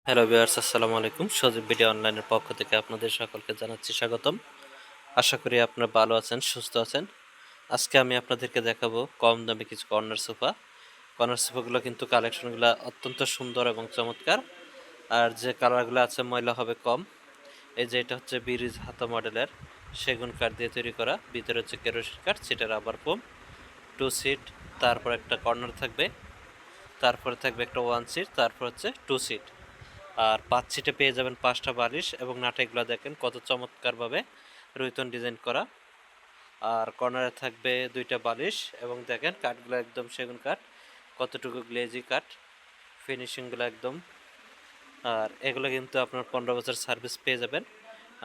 Hello viewers, আসসালামু আলাইকুম। সজীব video অনলাইনের পক্ষ থেকে আপনাদের সকলকে জানাচ্ছি স্বাগতম। আশা করি আপনারা ভালো আছেন, সুস্থ আছেন। আজকে আমি আপনাদেরকে দেখাবো কম দামে কিছু কর্নার সোফা। কর্নার সোফাগুলো কিন্তু কালেকশনগুলো অত্যন্ত সুন্দর এবং চমৎকার। আর যে কালারগুলো আছে ময়লা হবে কম। এই যে এটা হচ্ছে বিরিজ হাতা মডেলের সেগুন কাঠ দিয়ে তৈরি করা, ভিতরে হচ্ছে কেরোসিন কাঠ, সিটের রাবার ফোম, 2 সিট, তারপর একটা কর্নার থাকবে, তারপরে থাকবে একটা 1 সিট, তারপর হচ্ছে 2 সিট। আর 5 সিটে পেয়ে যাবেন 5টা বালিশ এবং নাটাইগুলো দেখেন কত চমৎকারভাবে রুইতন ডিজাইন করা। আর কর্নারে থাকবে 2টা বালিশ এবং দেখেন কাঠগুলো একদম সেগুন কাঠ, কতটুকু গ্লেজি কাঠ, ফিনিশিংগুলো একদম। আর এগুলো কিন্তু আপনার 15 বছর সার্ভিস পেয়ে যাবেন।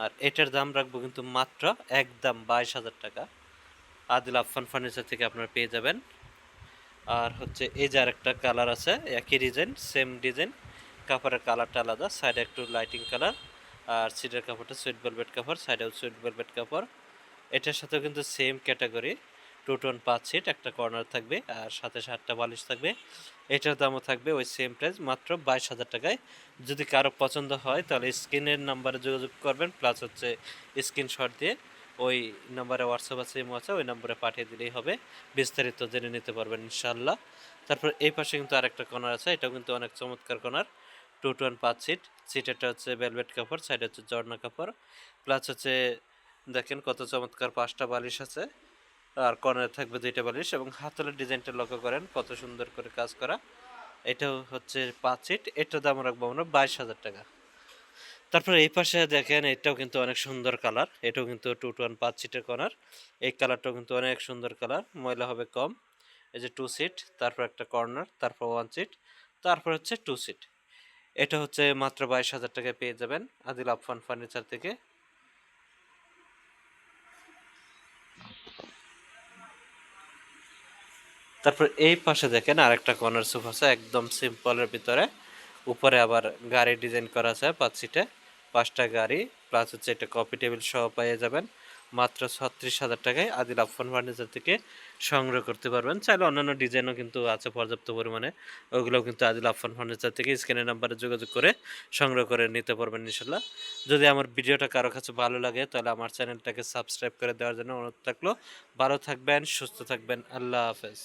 আর এটার দাম রাখবো কিন্তু মাত্র একদম 22,000 টাকা। আদিল আফফান ফার্নিচার থেকে আপনারা পেয়ে যাবেন। আর হচ্ছে এই যে আরেকটা কালার আছে, একই ডিজাইন, সেম ডিজাইন, কাপড়ের কালারটা আলাদা, সাইডে একটু লাইটিং কালার। আর সিটের কাপড়টা সুইট ভেলভেট কাপড়, সাইডেও সুইট ভেলভেট কাপড়। এটার সাথেও কিন্তু সেম ক্যাটাগরি, 2 টোন 5 সিট, একটা কর্নার থাকবে আর সাথে 7টা বালিশ থাকবে। এটার দামও থাকবে ওই সেম প্রাইস, মাত্র 22,000 টাকায়। যদি কারো পছন্দ হয় তাহলে স্ক্রিনের নাম্বারে যোগাযোগ করবেন, প্লাস হচ্ছে স্ক্রিনশট দিয়ে ওই নাম্বারে হোয়াটসঅ্যাপ আছে, ইমো আছে, ওই নাম্বারে পাঠিয়ে দিলেই হবে। বিস্তারিত জেনে নিতে পারবেন ইনশাআল্লাহ। তারপর এই পাশে কিন্তু আরেকটা কর্নার আছে, এটাও কিন্তু অনেক চমৎকার কর্নার, 2 টোন 5 সিট। সিটেরটা হচ্ছে ভেলভেট কাপড়, সাইডে হচ্ছে জর্না কাপড়, প্লাস হচ্ছে দেখেন কত চমৎকার 5টা বালিশ আছে। আর কর্নারে থাকবে 2টা বালিশ এবং হাতলের ডিজাইনটা লক্ষ্য করেন কত সুন্দর করে কাজ করা। এটাও হচ্ছে 5 সিট, এটার দাম রাখবো আমরা 22,000 টাকা। তারপর এই পাশে দেখেন এটাও কিন্তু অনেক সুন্দর কালার, এটাও কিন্তু 2 টোন 5 সিটের কর্নার। এই কালারটাও কিন্তু অনেক সুন্দর কালার, ময়লা হবে কম। এই যে 2 সিট, তারপর একটা কর্নার, তারপর 1 সিট, তারপর হচ্ছে 2 সিট। এটা হচ্ছে মাত্র 22,000 টাকায় পেয়ে যাবেন আদিল আফফান ফার্নিচার থেকে। তারপর এই পাশে দেখেন আরেকটা কর্নার সোফা আছে একদম সিম্পলের ভিতরে, উপরে আবার গাড়ি ডিজাইন করা আছে 5 সিটে, 5টা গাড়ি, প্লাস হচ্ছে একটা কফি টেবিল সহ পেয়ে যাবেন মাত্র 36,000 টাকায়। আদিল আফফান ফার্নিচার থেকে সংগ্রহ করতে পারবেন। চাইলে অন্যান্য ডিজাইনও কিন্তু আছে পর্যাপ্ত পরিমাণে, ওগুলোও কিন্তু আদিল আফফান ফার্নিচার থেকে স্ক্রিনের নাম্বারে যোগাযোগ করে সংগ্রহ করে নিতে পারবেন ইনশাল্লাহ। যদি আমার ভিডিওটা কারো কাছে ভালো লাগে তাহলে আমার চ্যানেলটাকে সাবস্ক্রাইব করে দেওয়ার জন্য অনুরোধ থাকলো। ভালো থাকবেন, সুস্থ থাকবেন, আল্লাহ হাফেজ।